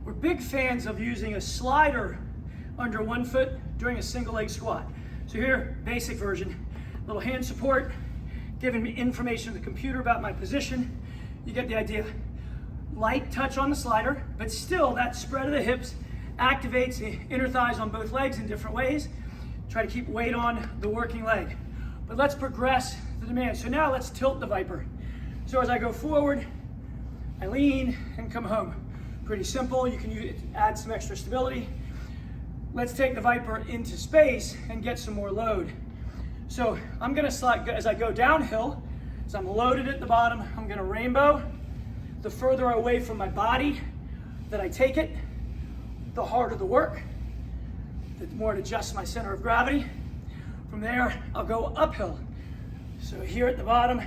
We're big fans of using a slider under one foot during a single leg squat. So here, basic version, little hand support, giving me information to the computer about my position. You get the idea. Light touch on the slider, but still that spread of the hips activates the inner thighs on both legs in different ways. Try to keep weight on the working leg. But let's progress the demand. So now let's tilt the Viper. So as I go forward, I lean and come home. Pretty simple. You can add some extra stability. Let's take the Viper into space and get some more load. So I'm gonna slide, as I go downhill, as I'm loaded at the bottom, I'm gonna rainbow. The further away from my body that I take it, the harder the work, the more it adjusts my center of gravity. From there, I'll go uphill. So here at the bottom,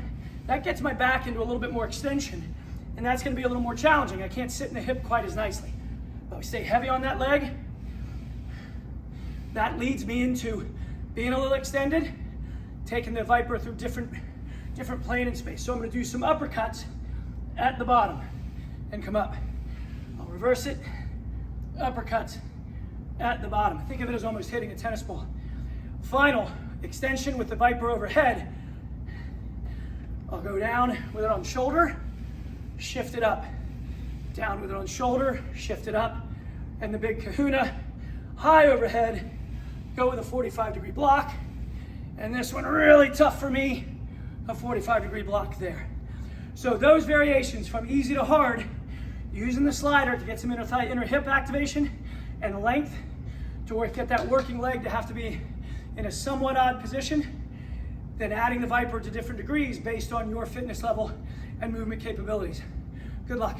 that gets my back into a little bit more extension, and that's gonna be a little more challenging. I can't sit in the hip quite as nicely. But we stay heavy on that leg. That leads me into being a little extended, taking the Viper through different plane and space. So I'm gonna do some uppercuts at the bottom and come up. I'll reverse it, uppercuts at the bottom. Think of it as almost hitting a tennis ball. Final extension with the Viper overhead. I'll go down with it on shoulder, shift it up. Down with it on shoulder, shift it up. And the big kahuna, high overhead, go with a 45-degree block. And this one really tough for me, a 45-degree block there. So those variations from easy to hard, using the slider to get some inner hip activation and length to get that working leg to have to be in a somewhat odd position, then adding the Viper to different degrees based on your fitness level and movement capabilities. Good luck.